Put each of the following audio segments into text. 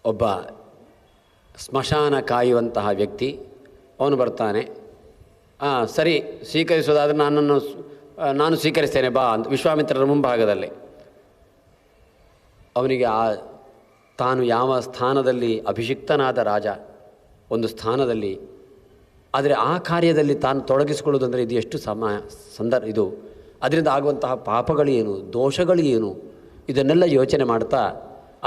ಒಬ್ಬ ಸ್ಮಶಾನ ಕಾಯುವಂತಹ ವ್ಯಕ್ತಿ ಅವನು ಬರ್ತಾನೆ. ಸರಿ, ಸ್ವೀಕರಿಸೋದಾದರೆ ನಾನು ಸ್ವೀಕರಿಸ್ತೇನೆ ಬಾ ಅಂತ ವಿಶ್ವಾಮಿತ್ರರ ಮುಂಭಾಗದಲ್ಲಿ. ಅವನಿಗೆ ತಾನು ಯಾವ ಸ್ಥಾನದಲ್ಲಿ ಅಭಿಷಿಕ್ತನಾದ ರಾಜ, ಒಂದು ಸ್ಥಾನದಲ್ಲಿ, ಆದರೆ ಆ ಕಾರ್ಯದಲ್ಲಿ ತಾನು ತೊಡಗಿಸಿಕೊಳ್ಳೋದಂದರೆ ಇದು ಎಷ್ಟು ಇದು ಅದರಿಂದ ಆಗುವಂತಹ ಪಾಪಗಳು ಏನು, ದೋಷಗಳು ಏನು, ಇದನ್ನೆಲ್ಲ ಯೋಚನೆ ಮಾಡ್ತಾ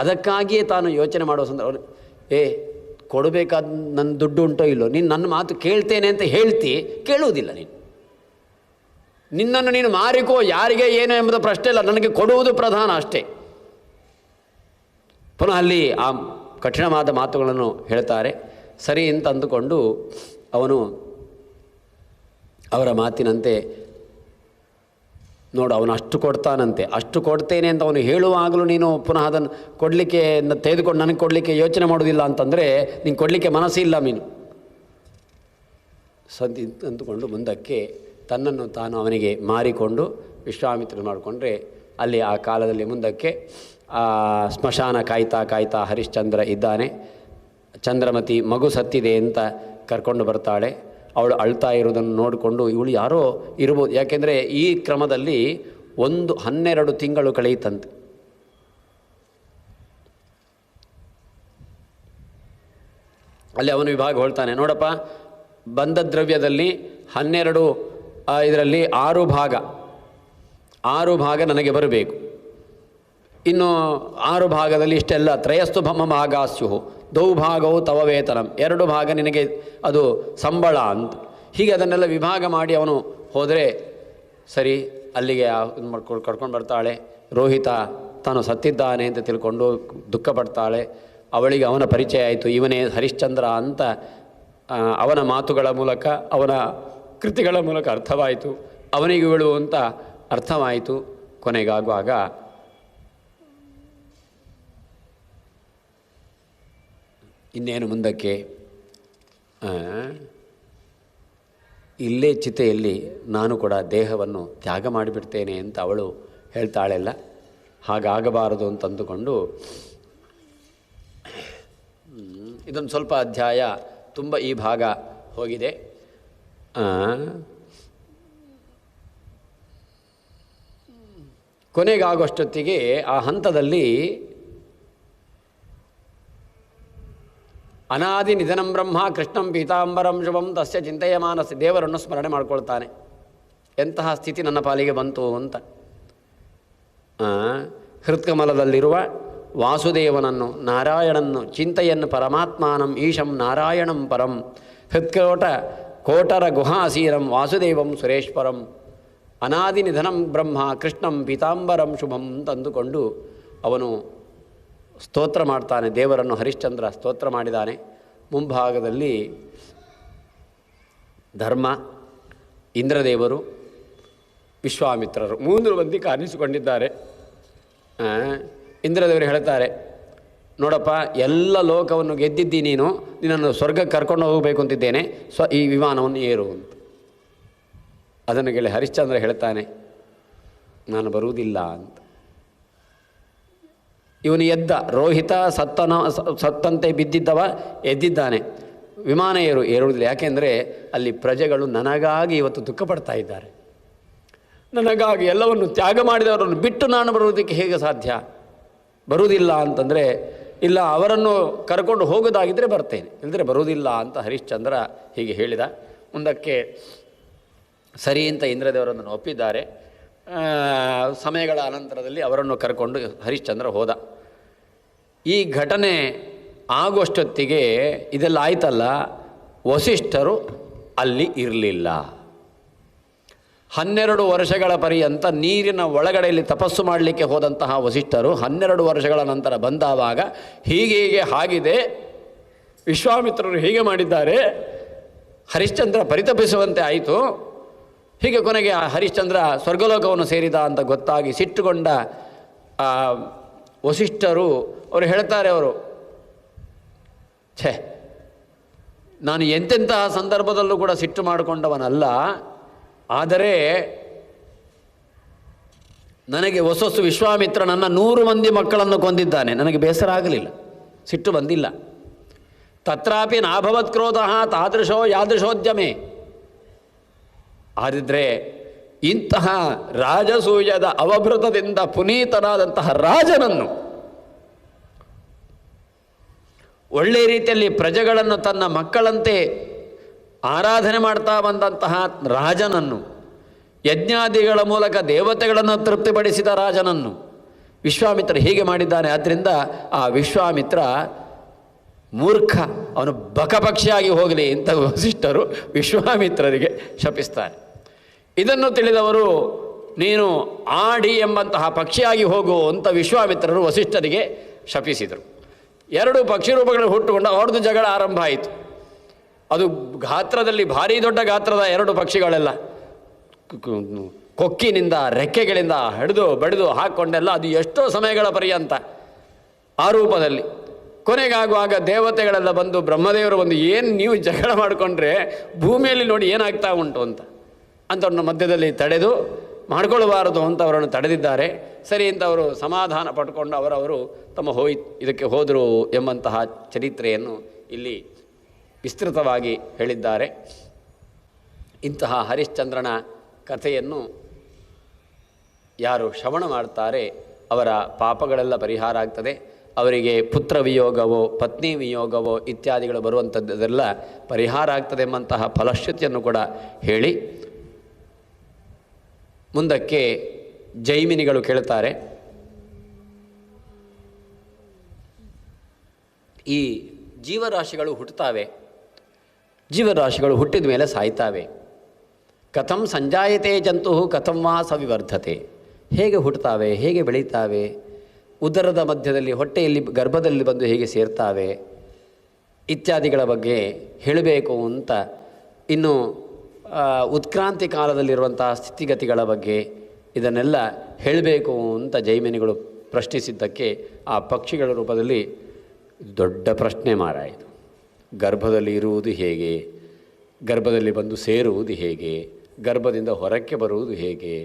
ಅದಕ್ಕಾಗಿಯೇ ತಾನು ಯೋಚನೆ ಮಾಡುವ ಸಂದರ್ಭ, ಕೊಡಬೇಕಾದ ನನ್ನ ದುಡ್ಡು ಉಂಟೋ ಇಲ್ಲೋ, ನೀನು ನನ್ನ ಮಾತು ಕೇಳ್ತೇನೆ ಅಂತ ಹೇಳ್ತಿ, ಕೇಳುವುದಿಲ್ಲ ನಿನ್ನನ್ನು ನೀನು ಮಾರಿಕೋ, ಯಾರಿಗೆ ಏನು ಎಂಬುದು ಪ್ರಶ್ನೆ ಇಲ್ಲ, ನನಗೆ ಕೊಡುವುದು ಪ್ರಧಾನ ಅಷ್ಟೇ. ಪುನಃ ಅಲ್ಲಿ ಆ ಕಠಿಣವಾದ ಮಾತುಗಳನ್ನು ಹೇಳ್ತಾರೆ. ಸರಿ ಅಂತ ಅಂದುಕೊಂಡು ಅವನು ಅವರ ಮಾತಿನಂತೆ ನೋಡು, ಅವನು ಅಷ್ಟು ಕೊಡ್ತಾನಂತೆ, ಅಷ್ಟು ಕೊಡ್ತೇನೆ ಅಂತ ಅವನು ಹೇಳುವಾಗಲೂ ನೀನು ಪುನಃ ಅದನ್ನು ಕೊಡಲಿಕ್ಕೆ ತೆಗೆದುಕೊಂಡು ನನಗೆ ಕೊಡಲಿಕ್ಕೆ ಯೋಚನೆ ಮಾಡೋದಿಲ್ಲ ಅಂತಂದರೆ ನೀನು ಕೊಡಲಿಕ್ಕೆ ಮನಸ್ಸಿಲ್ಲ ನೀನು. ಅಂದುಕೊಂಡು ಮುಂದಕ್ಕೆ ತನ್ನನ್ನು ತಾನು ಅವನಿಗೆ ಮಾರಿಕೊಂಡು ವಿಶ್ವಾಮಿತ್ರರು ಮಾಡಿಕೊಂಡ್ರೆ ಅಲ್ಲಿ ಆ ಕಾಲದಲ್ಲಿ ಮುಂದಕ್ಕೆ ಸ್ಮಶಾನ ಕಾಯ್ತಾ ಹರಿಶ್ಚಂದ್ರ ಇದ್ದಾನೆ. ಚಂದ್ರಮತಿ ಮಗು ಸತ್ತಿದೆ ಅಂತ ಕರ್ಕೊಂಡು ಬರ್ತಾಳೆ. ಅವಳು ಅಳ್ತಾ ಇರೋದನ್ನು ನೋಡಿಕೊಂಡು ಇವಳು ಯಾರೋ ಇರ್ಬೋದು, ಯಾಕೆಂದರೆ ಈ ಕ್ರಮದಲ್ಲಿ 12 ತಿಂಗಳು ಕಳೆಯಿತಂತೆ. ಅಲ್ಲಿ ಅವನು ವಿಭಾಗ ಹೇಳ್ತಾನೆ, ನೋಡಪ್ಪ, ಬಂಧ ದ್ರವ್ಯದಲ್ಲಿ 12 ಇದರಲ್ಲಿ 6 ಭಾಗ ನನಗೆ ಬರಬೇಕು. ಇನ್ನು 6 ಭಾಗದಲ್ಲಿ ಇಷ್ಟೆಲ್ಲ ತ್ರಯಸ್ತು ಭಮ ಭಾಗಾಸ್ಯು ದೌಭಾಗವು ತವ ವೇತನಂ, 2 ಭಾಗ ನಿನಗೆ ಅದು ಸಂಬಳ ಅಂತ. ಹೀಗೆ ಅದನ್ನೆಲ್ಲ ವಿಭಾಗ ಮಾಡಿ ಅವನು ಹೋದರೆ ಸರಿ. ಅಲ್ಲಿಗೆ ಕರ್ಕೊಂಡು ಬರ್ತಾಳೆ. ರೋಹಿತ ತಾನು ಸತ್ತಿದ್ದಾನೆ ಅಂತ ತಿಳ್ಕೊಂಡು ದುಃಖ ಪಡ್ತಾಳೆ. ಅವಳಿಗೆ ಅವನ ಪರಿಚಯ ಆಯಿತು, ಇವನೇ ಹರಿಶ್ಚಂದ್ರ ಅಂತ ಅವನ ಮಾತುಗಳ ಮೂಲಕ ಅವನ ಕೃತಿಗಳ ಮೂಲಕ ಅರ್ಥವಾಯಿತು. ಅವನಿಗೆ ಇವಳು ಅಂತ ಅರ್ಥವಾಯಿತು. ಕೊನೆಗಾಗುವಾಗ ಇನ್ನೇನು ಮುಂದಕ್ಕೆ ಇಲ್ಲೇ ಚಿತೆಯಲ್ಲಿ ನಾನು ಕೂಡ ದೇಹವನ್ನು ತ್ಯಾಗ ಮಾಡಿಬಿಡ್ತೇನೆ ಅಂತ ಅವಳು ಹೇಳ್ತಾಳೆಲ್ಲ. ಹಾಗಾಗಬಾರದು ಅಂತಂದುಕೊಂಡು ಇದೊಂದು ಸ್ವಲ್ಪ ಅಧ್ಯಾಯ ತುಂಬ ಈ ಭಾಗ ಹೋಗಿದೆ. ಕೊನೆಗಾಗುವಷ್ಟೊತ್ತಿಗೆ ಆ ಹಂತದಲ್ಲಿ ಅನಾದಿ ನಿಧನಂ ಬ್ರಹ್ಮ ಕೃಷ್ಣಂ ಪೀತಾಂಬರಂ ಶುಭಂ ತಸ್ಯ ಚಿಂತೆಯಮಾನಸಿ, ದೇವರನ್ನು ಸ್ಮರಣೆ ಮಾಡ್ಕೊಳ್ತಾನೆ. ಎಂತಹ ಸ್ಥಿತಿ ನನ್ನ ಪಾಲಿಗೆ ಬಂತು ಅಂತ. ಹೃತ್ಕಮಲದಲ್ಲಿರುವ ವಾಸುದೇವನನ್ನು, ನಾರಾಯಣನ್ನು ಚಿಂತೆಯನ್ನು ಪರಮಾತ್ಮಾನಂ ಈಶಂ ನಾರಾಯಣಂ ಪರಂ ಕೋಟರ ಗುಹಾಸೀರಂ ವಾಸುದೇವಂ ಸುರೇಶ್ವರಂ ಅನಾದಿ ನಿಧನಂ ಬ್ರಹ್ಮ ಕೃಷ್ಣಂ ಪೀತಾಂಬರಂ ಶುಭಂ ಅಂತಂದುಕೊಂಡು ಅವನು ಸ್ತೋತ್ರ ಮಾಡ್ತಾನೆ. ದೇವರನ್ನು ಹರಿಶ್ಚಂದ್ರ ಸ್ತೋತ್ರ ಮಾಡಿದ್ದಾನೆ. ಮುಂಭಾಗದಲ್ಲಿ ಧರ್ಮ, ಇಂದ್ರದೇವರು, ವಿಶ್ವಾಮಿತ್ರರು 3 ಮಂದಿ ಕಾಣಿಸಿಕೊಂಡಿದ್ದಾರೆ. ಇಂದ್ರದೇವರು ಹೇಳ್ತಾರೆ, ನೋಡಪ್ಪ, ಎಲ್ಲ ಲೋಕವನ್ನು ಗೆದ್ದಿದ್ದಿ ನೀನು, ನಿನ್ನನ್ನು ಸ್ವರ್ಗಕ್ಕೆ ಕರ್ಕೊಂಡು ಹೋಗಬೇಕು ಅಂತಿದ್ದೇನೆ, ಈ ವಿಮಾನವನ್ನು ಏರು ಅಂತ. ಅದನ್ನು ಕೇಳಿ ಹರಿಶ್ಚಂದ್ರ ಹೇಳ್ತಾನೆ, ನಾನು ಬರುವುದಿಲ್ಲ ಅಂತ. ಇವನು ಎದ್ದ, ರೋಹಿತ ಸತ್ತಂತೆ ಬಿದ್ದಿದ್ದವ ಎದ್ದಿದ್ದಾನೆ, ವಿಮಾನ ಏರುವುದಿಲ್ಲ. ಯಾಕೆಂದರೆ ಅಲ್ಲಿ ಪ್ರಜೆಗಳು ನನಗಾಗಿ ಇವತ್ತು ದುಃಖ ಪಡ್ತಾ ಇದ್ದಾರೆ. ನನಗಾಗಿ ಎಲ್ಲವನ್ನು ತ್ಯಾಗ ಮಾಡಿದವರನ್ನು ಬಿಟ್ಟು ನಾನು ಬರುವುದಕ್ಕೆ ಹೇಗೆ ಸಾಧ್ಯ? ಬರುವುದಿಲ್ಲ ಅಂತಂದರೆ ಇಲ್ಲ, ಅವರನ್ನು ಕರ್ಕೊಂಡು ಹೋಗೋದಾಗಿದ್ದರೆ ಬರ್ತೇನೆ, ಇಲ್ಲದ್ರೆ ಬರುವುದಿಲ್ಲ ಅಂತ ಹರಿಶ್ಚಂದ್ರ ಹೀಗೆ ಹೇಳಿದ. ಮುಂದಕ್ಕೆ ಸರಿ ಅಂತ ಇಂದ್ರದೇವರನ್ನು ಒಪ್ಪಿದ್ದಾರೆ. ಸಮಯಗಳ ಅನಂತರದಲ್ಲಿ ಅವರನ್ನು ಕರ್ಕೊಂಡು ಹರಿಶ್ಚಂದ್ರ ಹೋದ. ಈ ಘಟನೆ ಆಗುವಷ್ಟೊತ್ತಿಗೆ ಇದೆಲ್ಲ ಆಯ್ತಲ್ಲ, ವಸಿಷ್ಠರು ಅಲ್ಲಿ ಇರಲಿಲ್ಲ. 12 ವರ್ಷಗಳ ಪರ್ಯಂತ ನೀರಿನ ಒಳಗಡೆಯಲ್ಲಿ ತಪಸ್ಸು ಮಾಡಲಿಕ್ಕೆ ಹೋದಂತಹ ವಸಿಷ್ಠರು 12 ವರ್ಷಗಳ ನಂತರ ಬಂದಾವಾಗ ಹೀಗೆ ಆಗಿದೆ, ವಿಶ್ವಾಮಿತ್ರರು ಹೀಗೆ ಮಾಡಿದ್ದಾರೆ, ಹರಿಶ್ಚಂದ್ರ ಪರಿತಪಿಸುವಂತೆ ಆಯಿತು. ಹೀಗೆ ಕೊನೆಗೆ ಹರಿಶ್ಚಂದ್ರ ಸ್ವರ್ಗಲೋಕವನ್ನು ಸೇರಿದ ಅಂತ ಗೊತ್ತಾಗಿ ಸಿಟ್ಟುಗೊಂಡ ವಸಿಷ್ಠರು ಅವರು ಹೇಳ್ತಾರೆ, ನಾನು ಎಂತೆಂತಹ ಸಂದರ್ಭದಲ್ಲೂ ಕೂಡ ಸಿಟ್ಟು ಮಾಡಿಕೊಂಡವನಲ್ಲ, ಆದರೆ ನನಗೆ ಹೊಸೊಸು ವಿಶ್ವಾಮಿತ್ರ ನನ್ನ 100 ಮಂದಿ ಮಕ್ಕಳನ್ನು ಕೊಂದಿದ್ದಾನೆ, ನನಗೆ ಬೇಸರ ಆಗಲಿಲ್ಲ. ಸಿಟ್ಟು ಬಂದಿಲ್ಲ. ತತ್ರಾಪಿ ನಾಭವತ್ ಕ್ರೋಧ ತಾದೃಶೋ ಯಾದೃಶೋದ್ಯಮೆ. ಆದಿದ್ರೆ ಇಂತಹ ರಾಜಸೂಯದ ಅವಭೃತದಿಂದ ಪುನೀತನಾದಂತಹ ರಾಜನನ್ನು, ಒಳ್ಳೆಯ ರೀತಿಯಲ್ಲಿ ಪ್ರಜೆಗಳನ್ನು ತನ್ನ ಮಕ್ಕಳಂತೆ ಆರಾಧನೆ ಮಾಡ್ತಾ ಬಂದಂತಹ ರಾಜನನ್ನು, ಯಜ್ಞಾದಿಗಳ ಮೂಲಕ ದೇವತೆಗಳನ್ನು ತೃಪ್ತಿಪಡಿಸಿದ ರಾಜನನ್ನು ವಿಶ್ವಾಮಿತ್ರ ಹೀಗೆ ಮಾಡಿದ್ದಾನೆ. ಆದ್ದರಿಂದ ಆ ವಿಶ್ವಾಮಿತ್ರ ಮೂರ್ಖ, ಅವನು ಬಕಪಕ್ಷಿಯಾಗಿ ಹೋಗಲಿ ಅಂತ ವಸಿಷ್ಠರು ವಿಶ್ವಾಮಿತ್ರರಿಗೆ ಶಪಿಸ್ತಾರೆ. ಇದನ್ನು ತಿಳಿದವರು ನೀನು ಆಡಿ ಎಂಬಂತಹ ಪಕ್ಷಿಯಾಗಿ ಹೋಗು ಅಂತ ವಿಶ್ವಾಮಿತ್ರರು ವಸಿಷ್ಠರಿಗೆ ಶಪಿಸಿದರು. ಎರಡು ಪಕ್ಷಿ ರೂಪಗಳು ಹುಟ್ಟುಕೊಂಡು ಅವ್ರದ್ದು ಜಗಳ ಆರಂಭ ಆಯಿತು. ಅದು ಗಾತ್ರದಲ್ಲಿ ಭಾರೀ ದೊಡ್ಡ ಗಾತ್ರದ ಎರಡು ಪಕ್ಷಿಗಳೆಲ್ಲ ಕೊಕ್ಕಿನಿಂದ ರೆಕ್ಕೆಗಳಿಂದ ಹಿಡಿದು ಬಡಿದು ಹಾಕ್ಕೊಂಡೆಲ್ಲ ಅದು ಎಷ್ಟೋ ಸಮಯಗಳ ಪರ್ಯಂತ ಆ ರೂಪದಲ್ಲಿ. ಕೊನೆಗಾಗುವಾಗ ದೇವತೆಗಳೆಲ್ಲ ಬಂದು, ಬ್ರಹ್ಮದೇವರು ಬಂದು, ಏನು ನೀವು ಜಗಳ ಮಾಡಿಕೊಂಡ್ರೆ ಭೂಮಿಯಲ್ಲಿ ನೋಡಿ ಏನಾಗ್ತಾ ಉಂಟು ಅಂತವ್ರನ್ನ ಮಧ್ಯದಲ್ಲಿ ತಡೆದು ಮಾಡಿಕೊಳ್ಳಬಾರದು ಅಂತ ಅವರನ್ನು ತಡೆದಿದ್ದಾರೆ. ಸರಿ ಅಂತ ಅವರು ಸಮಾಧಾನ ಪಡ್ಕೊಂಡು ಅವರವರು ತಮ್ಮ ಇದಕ್ಕೆ ಹೋದರು ಎಂಬಂತಹ ಚರಿತ್ರೆಯನ್ನು ಇಲ್ಲಿ ವಿಸ್ತೃತವಾಗಿ ಹೇಳಿದ್ದಾರೆ. ಇಂತಹ ಹರಿಶ್ಚಂದ್ರನ ಕಥೆಯನ್ನು ಯಾರು ಶ್ರವಣ ಮಾಡ್ತಾರೆ ಅವರ ಪಾಪಗಳೆಲ್ಲ ಪರಿಹಾರ ಆಗ್ತದೆ. ಅವರಿಗೆ ಪುತ್ರ ವಿಯೋಗವೋ ಪತ್ನಿ ವಿಯೋಗವೋ ಇತ್ಯಾದಿಗಳು ಬರುವಂಥದ್ದೆಲ್ಲ ಪರಿಹಾರ ಆಗ್ತದೆ ಎಂಬಂತಹ ಫಲಶ್ರುತಿಯನ್ನು ಕೂಡ ಹೇಳಿ ಮುಂದಕ್ಕೆ ಜೈಮಿನಿಗಳು ಕೇಳ್ತಾರೆ, ಈ ಜೀವರಾಶಿಗಳು ಹುಟ್ಟುತ್ತವೆ, ಜೀವರಾಶಿಗಳು ಹುಟ್ಟಿದ ಮೇಲೆ ಸಾಯ್ತಾವೆ. ಕಥಂ ಸಂಜಾಯತೆ ಜಂತು ಕಥಂ ವಾ ಸವಿವರ್ಧತೆ. ಹೇಗೆ ಹುಟ್ಟುತ್ತಾವೆ, ಹೇಗೆ ಬೆಳೀತಾವೆ, ಉದರದ ಮಧ್ಯದಲ್ಲಿ ಹೊಟ್ಟೆಯಲ್ಲಿ ಗರ್ಭದಲ್ಲಿ ಬಂದು ಹೇಗೆ ಸೇರ್ತಾವೆ ಇತ್ಯಾದಿಗಳ ಬಗ್ಗೆ ಹೇಳಬೇಕು ಅಂತ, ಇನ್ನು ಉತ್ಕ್ರಾಂತಿ ಕಾಲದಲ್ಲಿರುವಂತಹ ಸ್ಥಿತಿಗತಿಗಳ ಬಗ್ಗೆ ಇದನ್ನೆಲ್ಲ ಹೇಳಬೇಕು ಅಂತ ಜೈಮಿನಿಗಳು ಪ್ರಶ್ನಿಸಿದ್ದಕ್ಕೆ ಆ ಪಕ್ಷಿಗಳ ರೂಪದಲ್ಲಿ ದೊಡ್ಡ ಪ್ರಶ್ನೆ ಮಾರಾಯಿತು. ಗರ್ಭದಲ್ಲಿ ಇರುವುದು ಹೇಗೆ, ಗರ್ಭದಲ್ಲಿ ಬಂದು ಸೇರುವುದು ಹೇಗೆ, ಗರ್ಭದಿಂದ ಹೊರಕ್ಕೆ ಬರುವುದು ಹೇಗೆ,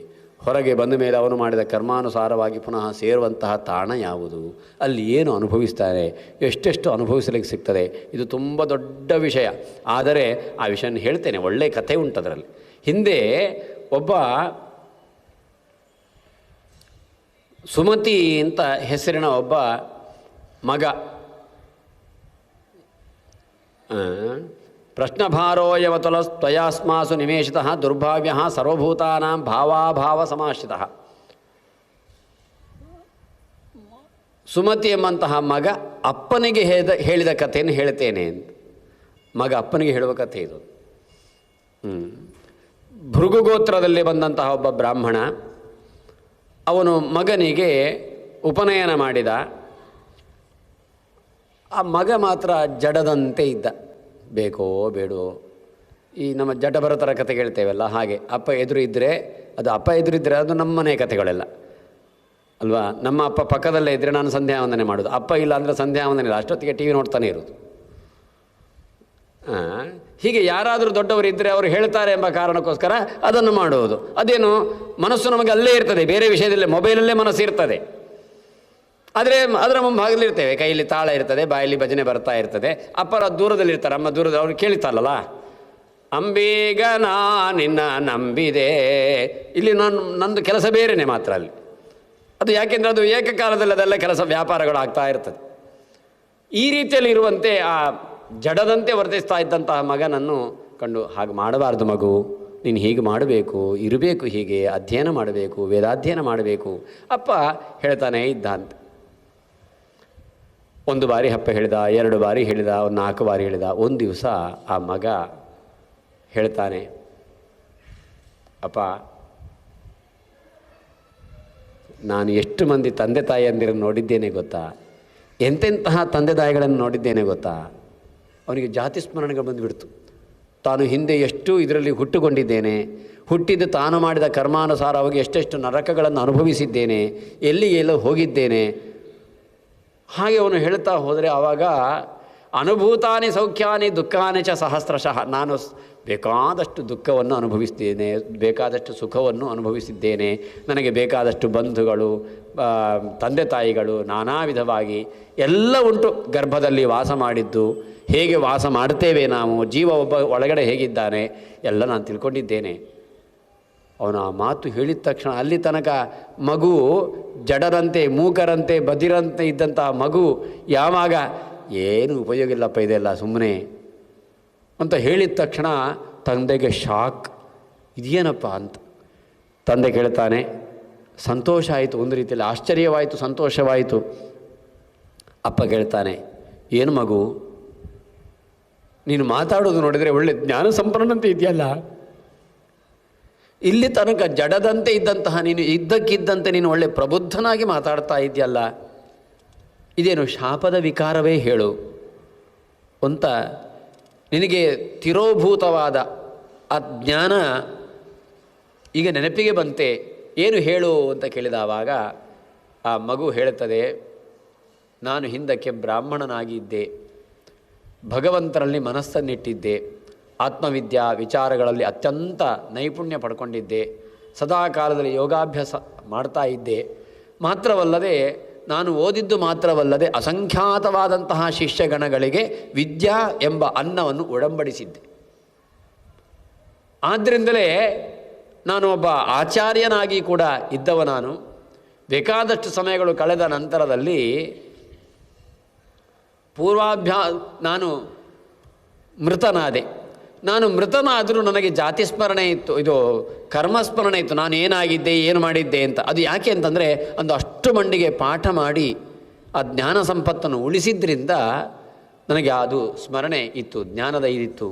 ಹೊರಗೆ ಬಂದ ಮೇಲೆ ಅವನು ಮಾಡಿದ ಕರ್ಮಾನುಸಾರವಾಗಿ ಪುನಃ ಸೇರುವಂತಹ ತಾಣ ಯಾವುದು, ಅಲ್ಲಿ ಏನು ಅನುಭವಿಸ್ತಾರೆ, ಎಷ್ಟೆಷ್ಟು ಅನುಭವಿಸಲಿಕ್ಕೆ ಸಿಗ್ತದೆ, ಇದು ತುಂಬ ದೊಡ್ಡ ವಿಷಯ. ಆದರೆ ಆ ವಿಷಯನ ಹೇಳ್ತೇನೆ, ಒಳ್ಳೆಯ ಕಥೆ ಉಂಟದರಲ್ಲಿ. ಹಿಂದೆ ಒಬ್ಬ ಸುಮತಿ ಅಂತ ಹೆಸರಿನ ಒಬ್ಬ ಮಗ, ಪ್ರಶ್ನಭಾರೋಯವತುಲಸ್ತ್ವಯಾಸ್ಮಾಸು ನಿಮೇಷಿತಃ ದುರ್ಭಾವ್ಯ ಸರ್ವಭೂತಾನಾಂ ಭಾವಾಭಾವ ಸಮಾಶ್ರಿತಃ. ಸುಮತಿ ಎಂಬಂತಹ ಮಗ ಅಪ್ಪನಿಗೆ ಹೇಳಿದ ಕಥೆಯನ್ನು ಹೇಳ್ತೇನೆ ಅಂತ. ಮಗ ಅಪ್ಪನಿಗೆ ಹೇಳುವ ಕಥೆ ಇದು. ಭೃಗುಗೋತ್ರದಲ್ಲಿ ಬಂದಂತಹ ಒಬ್ಬ ಬ್ರಾಹ್ಮಣ, ಅವನು ಮಗನಿಗೆ ಉಪನಯನ ಮಾಡಿದ. ಆ ಮಗ ಮಾತ್ರ ಜಡದಂತೆ ಇದ್ದ, ಬೇಕೋ ಬೇಡೋ, ಈ ನಮ್ಮ ಜಡಭರತರ ಕತೆ ಹೇಳ್ತೇವಲ್ಲ ಹಾಗೆ. ಅಪ್ಪ ಎದುರು ಇದ್ದರೆ ಅದು ನಮ್ಮನೆ ಕಥೆಗಳೆಲ್ಲ ಅಲ್ವಾ. ನಮ್ಮ ಅಪ್ಪ ಪಕ್ಕದಲ್ಲೇ ಇದ್ದರೆ ನಾನು ಸಂಧ್ಯಾ ವಂದನೆ ಮಾಡೋದು, ಅಪ್ಪ ಇಲ್ಲ ಅಂದರೆ ಸಂಧ್ಯಾ ವಂದನೆ ಇಲ್ಲ, ಅಷ್ಟೊತ್ತಿಗೆ ಟಿ ವಿ ನೋಡ್ತಾನೆ ಇರೋದು. ಹೀಗೆ ಯಾರಾದರೂ ದೊಡ್ಡವರು ಇದ್ದರೆ ಅವರು ಹೇಳ್ತಾರೆ ಎಂಬ ಕಾರಣಕ್ಕೋಸ್ಕರ ಅದನ್ನು ಮಾಡುವುದು. ಅದೇನು, ಮನಸ್ಸು ನಮಗೆ ಅಲ್ಲೇ ಇರ್ತದೆ, ಬೇರೆ ವಿಷಯದಲ್ಲೇ ಮೊಬೈಲಲ್ಲೇ ಮನಸ್ಸು ಇರ್ತದೆ. ಆದರೆ ಅದರ ಮುಂಭಾಗದಲ್ಲಿರ್ತೇವೆ, ಕೈಯಲ್ಲಿ ತಾಳ ಇರ್ತದೆ, ಬಾಯಲ್ಲಿ ಭಜನೆ ಬರ್ತಾ ಇರ್ತದೆ. ಅಪ್ಪರ ದೂರದಲ್ಲಿರ್ತಾರೆ, ಅಮ್ಮ ದೂರದಲ್ಲಿ, ಅವ್ರು ಕೇಳಿತಾರಲ್ಲ, ಅಂಬೀಗ ನಾ ನಿನ್ನ ನಂಬಿದೆ. ಇಲ್ಲಿ ನಂದು ಕೆಲಸ ಬೇರೆಯೇ ಮಾತ್ರ ಅಲ್ಲಿ. ಅದು ಯಾಕೆಂದರೆ ಅದು ಏಕಕಾಲದಲ್ಲಿ ಅದೆಲ್ಲ ಕೆಲಸ ವ್ಯಾಪಾರಗಳು ಆಗ್ತಾ ಇರ್ತದೆ. ಈ ರೀತಿಯಲ್ಲಿ ಇರುವಂತೆ ಆ ಜಡದಂತೆ ವರ್ತಿಸ್ತಾ ಇದ್ದಂತಹ ಮಗನನ್ನು ಕಂಡು, ಹಾಗೆ ಮಾಡಬಾರ್ದು ಮಗು, ನೀನು ಹೀಗೆ ಮಾಡಬೇಕು, ಇರಬೇಕು, ಹೀಗೆ ಅಧ್ಯಯನ ಮಾಡಬೇಕು, ವೇದಾಧ್ಯಯನ ಮಾಡಬೇಕು ಅಪ್ಪ ಹೇಳ್ತಾನೆ ಇದ್ದ ಅಂತ. ಒಂದು ಬಾರಿ ಅಪ್ಪ ಹೇಳಿದ, 2 ಬಾರಿ ಹೇಳಿದ, 4 ಬಾರಿ ಹೇಳಿದ. ಒಂದು ದಿವಸ ಆ ಮಗ ಹೇಳ್ತಾನೆ, ಅಪ್ಪ, ನಾನು ಎಷ್ಟು ಮಂದಿ ತಂದೆ ತಾಯಿಯಂದಿರನ್ನು ನೋಡಿದ್ದೇನೆ ಗೊತ್ತಾ, ಎಂತೆಂತಹ ತಂದೆ ತಾಯಿಗಳನ್ನು ನೋಡಿದ್ದೇನೆ ಗೊತ್ತಾ. ಅವನಿಗೆ ಜಾತಿ ಸ್ಮರಣೆಗಳು ಬಂದುಬಿಡ್ತು. ತಾನು ಹಿಂದೆ ಎಷ್ಟು ಇದರಲ್ಲಿ ಹುಟ್ಟುಕೊಂಡಿದ್ದೇನೆ, ಹುಟ್ಟಿದ್ದು ತಾನು ಮಾಡಿದ ಕರ್ಮಾನುಸಾರವಾಗಿ ಎಷ್ಟೆಷ್ಟು ನರಕಗಳನ್ನು ಅನುಭವಿಸಿದ್ದೇನೆ, ಎಲ್ಲಿಗೆಲ್ಲ ಹೋಗಿದ್ದೇನೆ. ಹಾಗೆ ಅವನು ಹೇಳ್ತಾ ಹೋದರೆ ಆವಾಗ ಅನುಭೂತಾನಿ ಸೌಖ್ಯಾನಿ ದುಃಖಾನಿ ಚ ಸಹಸ್ರಶಃ. ನಾನು ಬೇಕಾದಷ್ಟು ದುಃಖವನ್ನು ಅನುಭವಿಸಿದ್ದೇನೆ, ಬೇಕಾದಷ್ಟು ಸುಖವನ್ನು ಅನುಭವಿಸಿದ್ದೇನೆ. ನನಗೆ ಬೇಕಾದಷ್ಟು ಬಂಧುಗಳು, ತಂದೆ ತಾಯಿಗಳು, ನಾನಾ ವಿಧವಾಗಿ ಎಲ್ಲ ಉಂಟು. ಗರ್ಭದಲ್ಲಿ ವಾಸ ಮಾಡಿದ್ದು, ಹೇಗೆ ವಾಸ ಮಾಡ್ತೇವೆ ನಾವು, ಜೀವ ಒಬ್ಬ ಒಳಗಡೆ ಹೇಗಿದ್ದಾನೆ ಎಲ್ಲ ನಾನು ತಿಳ್ಕೊಂಡಿದ್ದೇನೆ. ಅವನು ಆ ಮಾತು ಹೇಳಿದ ತಕ್ಷಣ ಅಲ್ಲಿ ತನಕ ಮಗು ಜಡರಂತೆ, ಮೂಕರಂತೆ, ಬದಿರಂತೆ ಇದ್ದಂಥ ಮಗು ಯಾವಾಗ ಏನು ಉಪಯೋಗ ಇಲ್ಲಪ್ಪ ಇದೆಲ್ಲ ಸುಮ್ಮನೆ ಅಂತ ಹೇಳಿದ ತಕ್ಷಣ ತಂದೆಗೆ ಶಾಕ್, ಇದೇನಪ್ಪ ಅಂತ. ತಂದೆ ಕೇಳ್ತಾನೆ. ಸಂತೋಷ ಆಯಿತು, ಒಂದು ರೀತಿಯಲ್ಲಿ ಆಶ್ಚರ್ಯವಾಯಿತು, ಸಂತೋಷವಾಯಿತು. ಅಪ್ಪ ಕೇಳ್ತಾನೆ, ಏನು ಮಗು ನೀನು ಮಾತಾಡೋದು ನೋಡಿದರೆ ಒಳ್ಳೆ ಜ್ಞಾನ ಸಂಪನ್ನಂತೆ ಇದೆಯಲ್ಲ, ಇಲ್ಲಿ ತನಕ ಜಡದಂತೆ ಇದ್ದಂತಹ ನೀನು ಇದ್ದಕ್ಕಿದ್ದಂತೆ ನೀನು ಒಳ್ಳೆ ಪ್ರಬುದ್ಧನಾಗಿ ಮಾತಾಡ್ತಾ ಇದೆಯಲ್ಲ, ಇದೇನು ಶಾಪದ ವಿಕಾರವೇ ಹೇಳು ಅಂತ ನಿನಗೆ ತಿರೋಭೂತವಾದ ಆ ಜ್ಞಾನ ಈಗ ನೆನಪಿಗೆ ಬಂತೆ, ಏನು ಹೇಳು ಅಂತ ಕೇಳಿದವಾಗ ಆ ಮಗು ಹೇಳುತ್ತದೆ, ನಾನು ಹಿಂದಕ್ಕೆ ಬ್ರಾಹ್ಮಣನಾಗಿದ್ದೆ, ಭಗವಂತನಲ್ಲಿ ಮನಸ್ಸನ್ನಿಟ್ಟಿದ್ದೆ, ಆತ್ಮವಿದ್ಯಾ ವಿಚಾರಗಳಲ್ಲಿ ಅತ್ಯಂತ ನೈಪುಣ್ಯ ಪಡ್ಕೊಂಡಿದ್ದೆ, ಸದಾ ಕಾಲದಲ್ಲಿ ಯೋಗಾಭ್ಯಾಸ ಮಾಡ್ತಾ ಇದ್ದೆ. ಮಾತ್ರವಲ್ಲದೆ ನಾನು ಓದಿದ್ದು ಮಾತ್ರವಲ್ಲದೆ ಅಸಂಖ್ಯಾತವಾದಂತಹ ಶಿಷ್ಯಗಣಗಳಿಗೆ ವಿದ್ಯಾ ಎಂಬ ಅನ್ನವನ್ನು ಒಡಂಬಡಿಸಿದ್ದೆ. ಆದ್ದರಿಂದಲೇ ನಾನು ಒಬ್ಬ ಆಚಾರ್ಯನಾಗಿ ಕೂಡ ಇದ್ದವ. ನಾನು ಬೇಕಾದಷ್ಟು ಸಮಯಗಳು ಕಳೆದ ನಂತರದಲ್ಲಿ ನಾನು ಮೃತನಾದೆ. ನಾನು ಮೃತನಾದರೂ ನನಗೆ ಜಾತಿ ಸ್ಮರಣೆ ಇತ್ತು, ಇದು ಕರ್ಮಸ್ಮರಣೆ ಇತ್ತು, ನಾನು ಏನಾಗಿದ್ದೆ, ಏನು ಮಾಡಿದ್ದೆ ಅಂತ. ಅದು ಯಾಕೆ ಅಂತಂದರೆ ಒಂದು ಅಷ್ಟು ಮಂಡಿಗೆ ಪಾಠ ಮಾಡಿ ಆ ಜ್ಞಾನ ಸಂಪತ್ತನ್ನು ಉಳಿಸಿದ್ರಿಂದ ನನಗೆ ಅದು ಸ್ಮರಣೆ ಇತ್ತು, ಜ್ಞಾನದ ಇದಿತ್ತು.